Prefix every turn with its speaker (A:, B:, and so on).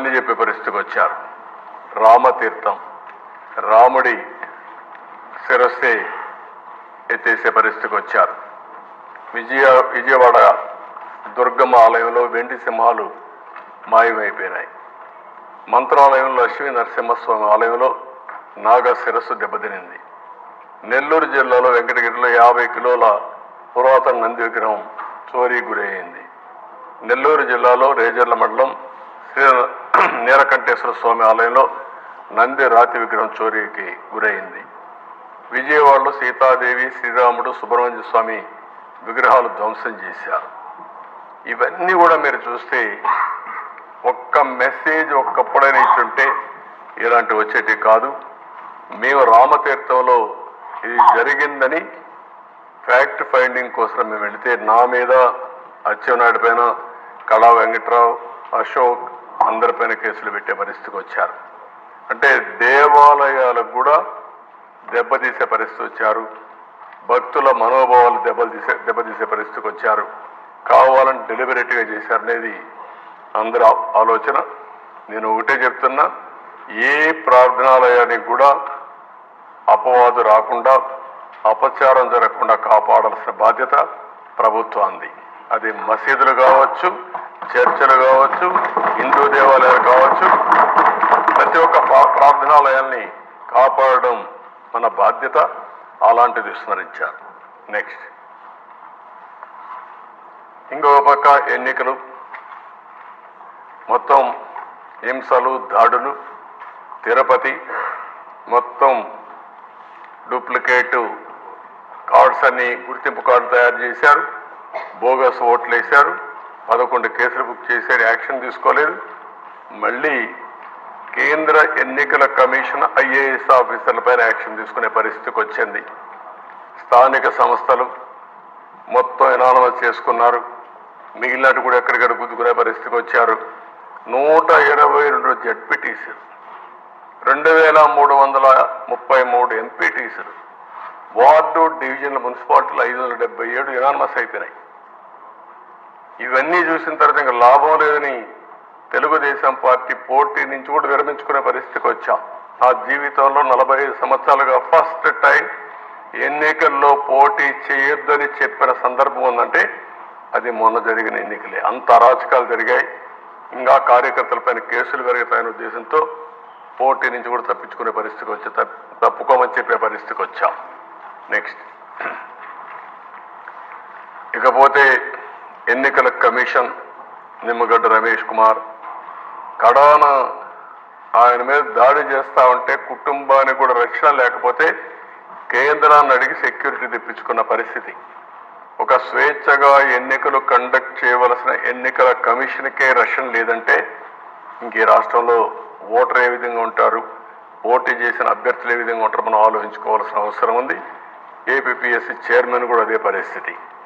A: ఇవన్నీ చెప్పే పరిస్థితికి వచ్చారు. రామతీర్థం, రాముడి శిరస్సే ఎత్తేసే పరిస్థితికి వచ్చారు. విజయవాడ దుర్గమ్మ ఆలయంలో వెండి సింహాలు మాయమైపోయినాయి. మంత్రాలయంలో లక్ష్మీ నరసింహస్వామి ఆలయంలో నాగ శిరస్సు దెబ్బతినింది. నెల్లూరు జిల్లాలో వెంకటగిరిలో 50 కిలోల పురాతన నంది విగ్రహం చోరీ గురైంది. నెల్లూరు జిల్లాలో రేజర్ల మండలం శ్రీ నీలకంఠేశ్వర స్వామి ఆలయంలో నంది రాతి విగ్రహం చోరీకి గురైంది. విజయవాడలో సీతాదేవి, శ్రీరాముడు, సుబ్రహ్మణ్య స్వామి విగ్రహాలు ధ్వంసం చేశారు. ఇవన్నీ కూడా మీరు చూస్తే ఒక్క మెసేజ్ ఒక్కప్పుడైనా ఇచ్చుంటే ఇలాంటి వచ్చేటి కాదు. మేము రామతీర్థంలో ఇది జరిగిందని ఫ్యాక్ట్ ఫైండింగ్ కోసం మేము వెళితే నా మీద అచ్చెన్నాయుడు పైన, కళా వెంకట్రావు, అశోక్ అందరిపైన కేసులు పెట్టే పరిస్థితికి వచ్చారు. అంటే దేవాలయాలకు కూడా దెబ్బతీసే పరిస్థితి వచ్చారు. భక్తుల మనోభావాలు దెబ్బతీసే పరిస్థితికి వచ్చారు. కావాలని డెలిబరేట్గా చేశారనేది అందరి ఆలోచన. నేను ఒకటే చెప్తున్నా, ఏ ప్రార్థనాలయానికి కూడా అపవాదు రాకుండా, అపచారం జరగకుండా కాపాడాల్సిన బాధ్యత ప్రభుత్వానికి. అది మసీదులు కావచ్చు, చర్చలు కావచ్చు, హిందూ దేవాలయాలు కావచ్చు, ప్రతి ఒక్క ప్రార్థనాలయాల్ని కాపాడడం మన బాధ్యత. అలాంటిది విస్మరించారు. నెక్స్ట్ ఇంకొక పక్క ఎన్నికలు, మొత్తం హింసలు, దాడులు, తిరుపతి మొత్తం డూప్లికేట్ కార్డ్స్ అన్ని, గుర్తింపు కార్డు తయారు చేశారు, బోగస్ ఓట్లు వేశారు, 11 కేసులు బుక్ చేశారు, యాక్షన్ తీసుకోలేదు. మళ్ళీ కేంద్ర ఎన్నికల కమిషన్ ఐఏఎస్ ఆఫీసర్లపైన యాక్షన్ తీసుకునే పరిస్థితికి వచ్చింది. స్థానిక సంస్థలు మొత్తం ఎనానమస్ చేసుకున్నారు. మిగిలినట్టు కూడా ఎక్కడిక్కడ గుద్దుకునే పరిస్థితికి వచ్చారు. 122 జడ్పీటీసీలు, 2333 ఎంపీటీసీలు, వార్డు డివిజన్ల మున్సిపాలిటీలు 577 ఎనానమస్ అయిపోయినాయి. ఇవన్నీ చూసిన తర్వాత ఇంకా లాభం లేదని తెలుగుదేశం పార్టీ పోటీ నుంచి కూడా విరమించుకునే పరిస్థితికి వచ్చాం. నా జీవితంలో 45 సంవత్సరాలుగా ఫస్ట్ టైం ఎన్నికల్లో పోటీ చేయొద్దని చెప్పిన సందర్భం ఉందంటే అది మొన్న జరిగిన ఎన్నికలే. అంత అరాచకాలు జరిగాయి. ఇంకా కార్యకర్తలపైన కేసులు పెరుగుతాయనే ఉద్దేశంతో పోటీ నుంచి కూడా తప్పించుకునే పరిస్థితికి వచ్చి తప్పుకోమని చెప్పే పరిస్థితికి వచ్చాం. నెక్స్ట్ ఇకపోతే ఎన్నికల కమిషన్, నిమ్మగడ్డ రమేష్ కుమార్ కడాన ఆయన మీద దాడి చేస్తా ఉంటే కుటుంబానికి కూడా రక్షణ లేకపోతే కేంద్రాన్ని అడిగి సెక్యూరిటీ తెప్పించుకున్న పరిస్థితి. ఒక స్వేచ్ఛగా ఎన్నికలు కండక్ట్ చేయవలసిన ఎన్నికల కమిషన్కే రక్షణ లేదంటే ఇంక ఈ రాష్ట్రంలో ఓటర్ ఏ విధంగా ఉంటారు, పోటీ చేసిన అభ్యర్థులు ఏ విధంగా ఉంటారు మనం ఆలోచించుకోవాల్సిన అవసరం ఉంది. ఏపీపీఎస్సీ చైర్మన్ కూడా అదే పరిస్థితి.